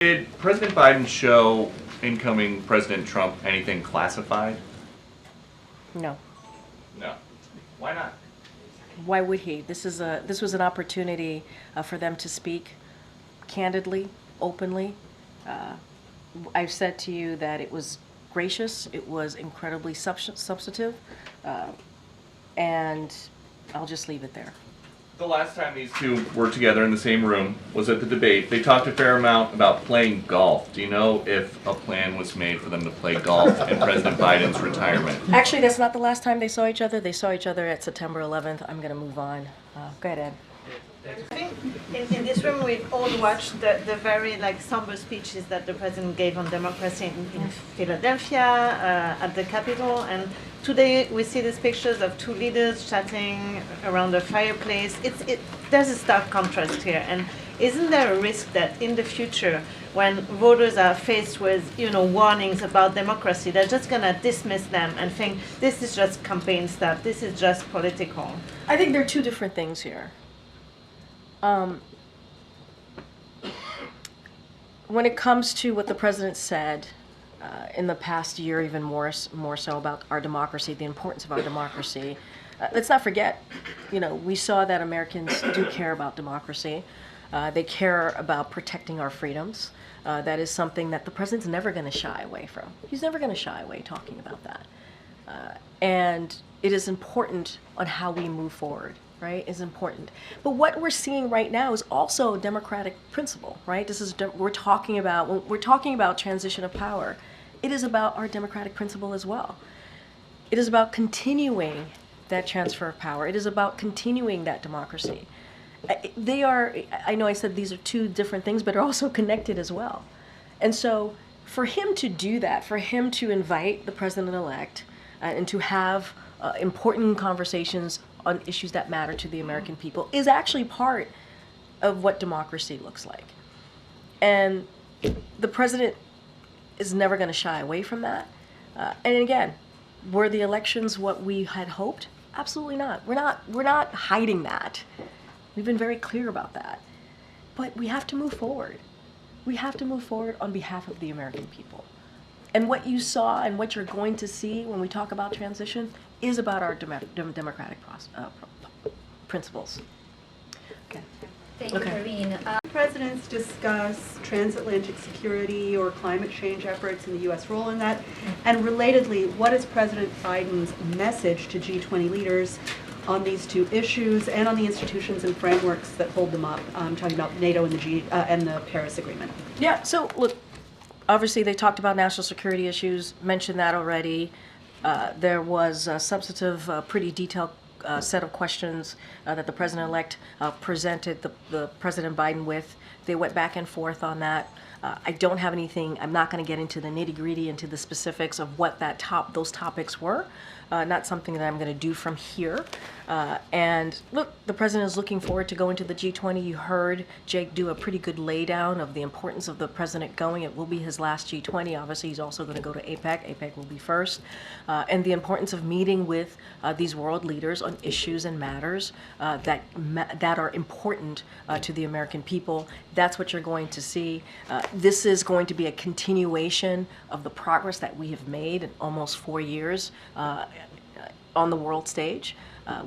Did President Biden show incoming President Trump anything classified? No. No. Why not? Why would he? This was an opportunity for them to speak candidly, openly. I've said to you that it was gracious, it was incredibly substantive, and I'll just leave it there. The last time these two were together in the same room was at the debate. They talked a fair amount about playing golf. Do you know if a plan was made for them to play golf in President Biden's retirement? Actually, that's not the last time they saw each other. They saw each other at September 11th. I'm going to move on. Go ahead, Ed. I think in this room we've all watched the very somber speeches that the president gave on democracy in Philadelphia, at the Capitol, and today we see these pictures of two leaders chatting around a fireplace. There's a stark contrast here, and isn't there a risk that in the future, when voters are faced with warnings about democracy, they're just gonna dismiss them and think this is just campaign stuff, this is just political? I think there are two different things here. When it comes to what the president said in the past year, even more so about our democracy, the importance of our democracy, let's not forget, we saw that Americans do care about democracy. They care about protecting our freedoms. That is something that the president's never going to shy away from. He's never going to shy away talking about that. And it is important on how we move forward. Right, is important. But what we're seeing right now is also a democratic principle, right? When we're talking about transition of power, it is about our democratic principle as well. It is about continuing that transfer of power. It is about continuing that democracy. I know I said these are two different things, but are also connected as well. And so for him to do that, for him to invite the president-elect and to have important conversations on issues that matter to the American people is actually part of what democracy looks like. And the president is never going to shy away from that. And again, were the elections what we had hoped? Absolutely not. We're not hiding that. We've been very clear about that. But we have to move forward. We have to move forward on behalf of the American people. And what you saw and what you're going to see when we talk about transition is about our democratic principles. Okay. Thank you, Karine. Presidents discuss transatlantic security or climate change efforts and the U.S. role in that. And relatedly, what is President Biden's message to G20 leaders on these two issues and on the institutions and frameworks that hold them up? I'm talking about NATO and the Paris Agreement. Yeah, so look, obviously they talked about national security issues, mentioned that already. There was a substantive, pretty detailed set of questions that the president-elect presented the President Biden with. They went back and forth on that. I don't have anything. I'm not going to get into the nitty-gritty, into the specifics of what those topics were. Not something that I'm going to do from here. And look, the president is looking forward to going to the G20. You heard Jake do a pretty good laydown of the importance of the president going. It will be his last G20. Obviously, he's also going to go to APEC. APEC will be first. And the importance of meeting with these world leaders on issues and matters that are important to the American people. That's what you're going to see. This is going to be a continuation of the progress that we have made in almost 4 years on the world stage,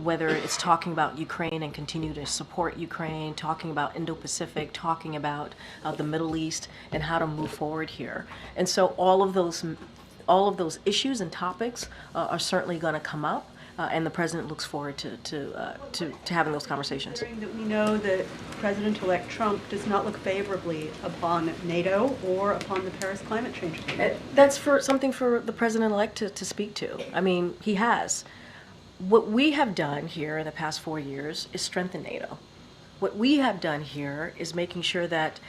whether it's talking about Ukraine and continue to support Ukraine, talking about Indo-Pacific, talking about the Middle East and how to move forward here. And so all of those issues and topics are certainly going to come up. And the president looks forward to having those conversations. That we know that President-elect Trump does not look favorably upon NATO or upon the Paris climate change agreement. That's something for the president-elect to speak to. I mean, he has. What we have done here in the past 4 years is strengthen NATO. What we have done here is making sure that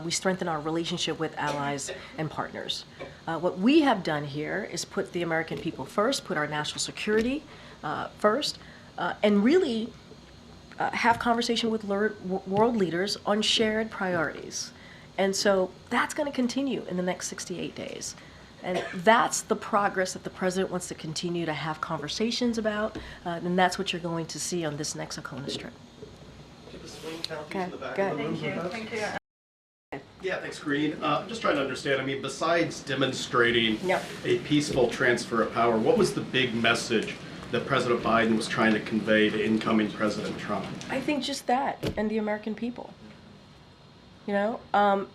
we strengthen our relationship with allies and partners. What we have done here is put the American people first, put our national security first, and really have conversation with world leaders on shared priorities. And so that's going to continue in the next 68 days. And that's the progress that the president wants to continue to have conversations about, and that's what you're going to see on this next Acona trip. Swing counties Okay, in the back good. of the room. Thank you. Yeah, thanks, Karine. I'm just trying to understand. I mean, besides demonstrating Yep. a peaceful transfer of power, what was the big message that President Biden was trying to convey to incoming President Trump? I think just that, and the American people. You know,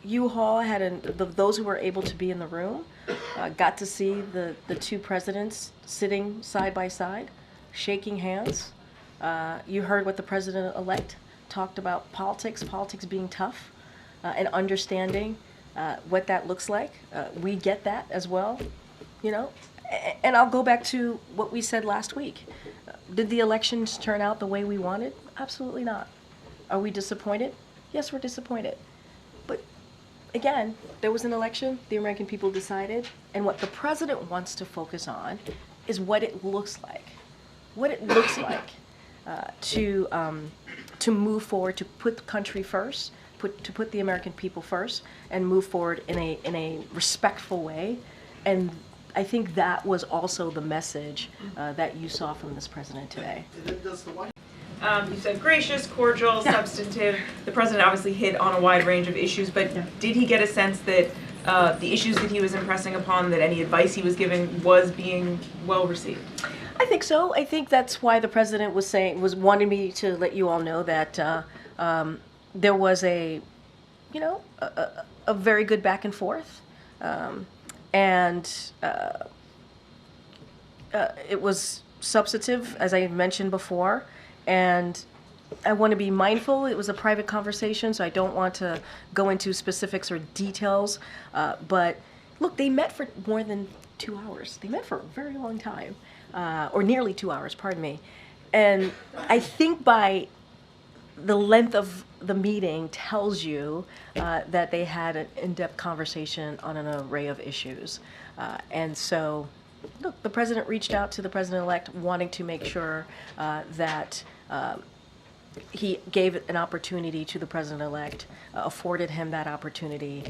you all those who were able to be in the room got to see the two presidents sitting side by side, shaking hands. You heard what the president-elect talked about politics being tough, and understanding what that looks like. We get that as well, you know. And I'll go back to what we said last week. Did the elections turn out the way we wanted? Absolutely not. Are we disappointed? Yes, we're disappointed. But again, there was an election, the American people decided, and what the president wants to focus on is what it looks like. What it looks like to move forward, to put the country first, to put the American people first, and move forward in a respectful way. And I think that was also the message that you saw from this president today. You said gracious, cordial, substantive. The president obviously hit on a wide range of issues, but did he get a sense that the issues that he was impressing upon, that any advice he was giving was being well received? I think so. I think that's why the president was wanting me to let you all know that there was a very good back and forth, and it was substantive, as I mentioned before. And I want to be mindful. It was a private conversation, so I don't want to go into specifics or details. But look, they met for more than 2 hours. They met for a very long time, or nearly 2 hours, pardon me. And I think by the length of the meeting tells you that they had an in-depth conversation on an array of issues. And so, look, the president reached out to the president-elect wanting to make sure that he gave an opportunity to the president-elect, afforded him that opportunity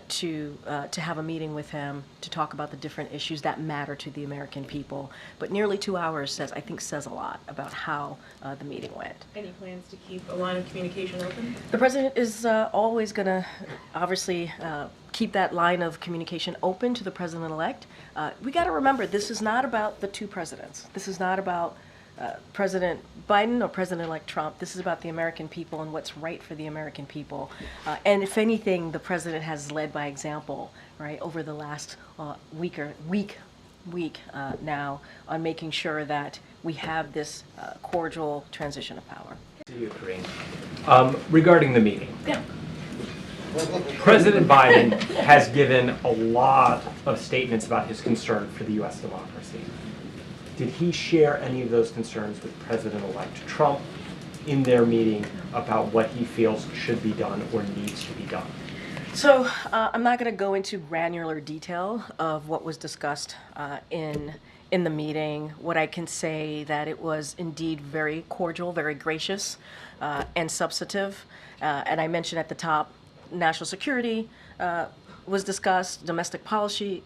to have a meeting with him to talk about the different issues that matter to the American people. But nearly 2 hours says a lot about how the meeting went. Any plans to keep a line of communication open? The president is always going to, obviously, keep that line of communication open to the president-elect. We got to remember, this is not about the two presidents. This is not about President Biden or President-elect Trump. This is about the American people and what's right for the American people. And if anything, the president has led by example, right, over the last week now on making sure that we have this cordial transition of power. To you, Karine. Regarding the meeting. Yeah. President Biden has given a lot of statements about his concern for the U.S. democracy. Did he share any of those concerns with President-elect Trump in their meeting about what he feels should be done or needs to be done? So I'm not going to go into granular detail of what was discussed in the meeting. What I can say that it was indeed very cordial, very gracious, and substantive. And I mentioned at the top, national security was discussed, domestic policy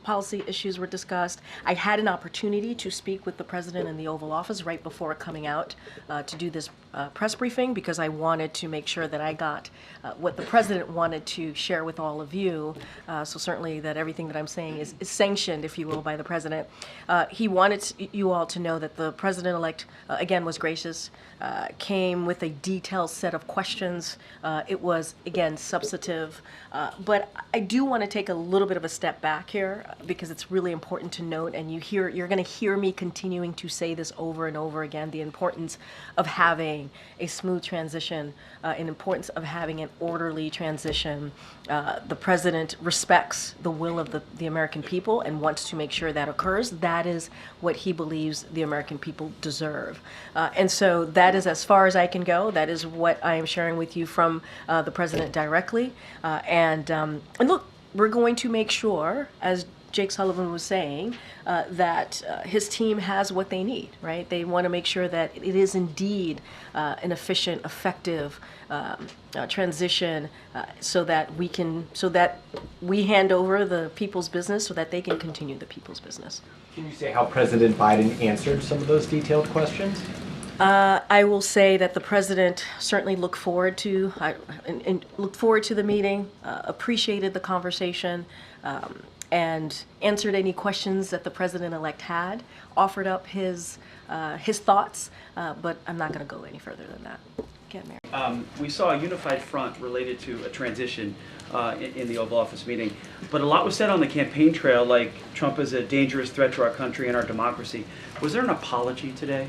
issues were discussed. I had an opportunity to speak with the president in the Oval Office right before coming out to do this press briefing, because I wanted to make sure that I got what the president wanted to share with all of you. So certainly that everything that I'm saying is sanctioned, if you will, by the president. He wanted you all to know that the president-elect, again, was gracious, came with a detailed set of questions. It was, again, substantive. But I do want to take a little bit of a step back here, because it's really important to note, and you're going to hear me continuing to say this over and over again, the importance of having a smooth transition, an importance of having an orderly transition. The president respects the will of the American people and wants to make sure that occurs. That is what he believes the American people deserve. And so that is as far as I can go. That is what I am sharing with you from the president directly. And look, we're going to make sure, as Jake Sullivan was saying, that his team has what they need, right? They want to make sure that it is indeed an efficient, effective transition, so that we hand over the people's business so that they can continue the people's business. Can you say how President Biden answered some of those detailed questions? I will say that the president certainly looked forward to the meeting, appreciated the conversation, and answered any questions that the president-elect had, offered up his thoughts, but I'm not going to go any further than that. Again, Mary. We saw a unified front related to a transition in the Oval Office meeting, but a lot was said on the campaign trail, like Trump is a dangerous threat to our country and our democracy. Was there an apology today?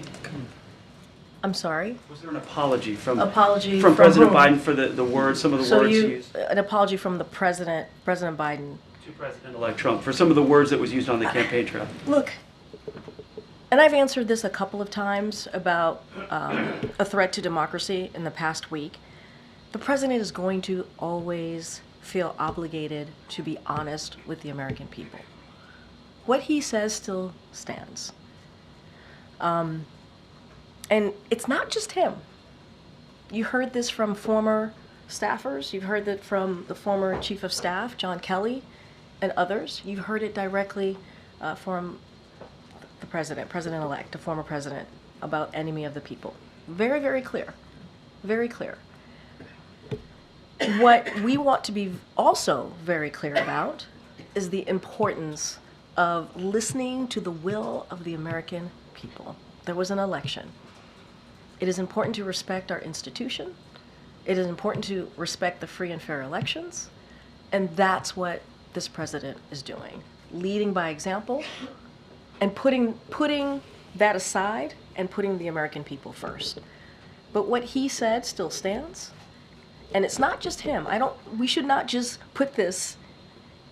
I'm sorry? Was there an apology from Apology from from President whom? Biden for the words, some of the words used an apology from the President Biden. to President-elect Trump for some of the words that was used on the campaign trail? Look, and I've answered this a couple of times about a threat to democracy in the past week. The president is going to always feel obligated to be honest with the American people. What he says still stands. And it's not just him. You heard this from former staffers. You've heard it from the former chief of staff, John Kelly, and others. You've heard it directly from the president-elect, the former president, about enemy of the people. Very, very clear. Very clear. What we want to be also very clear about is the importance of listening to the will of the American people. There was an election. It is important to respect our institution. It is important to respect the free and fair elections. And that's what this president is doing. Leading by example and putting that aside and putting the American people first. But what he said still stands. And it's not just him. We should not just put this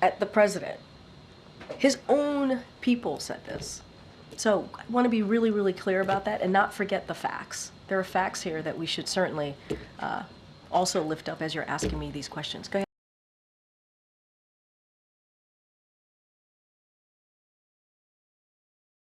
at the president. His own people said this. So I want to be really, really clear about that and not forget the facts. There are facts here that we should certainly also lift up as you're asking me these questions. Go ahead.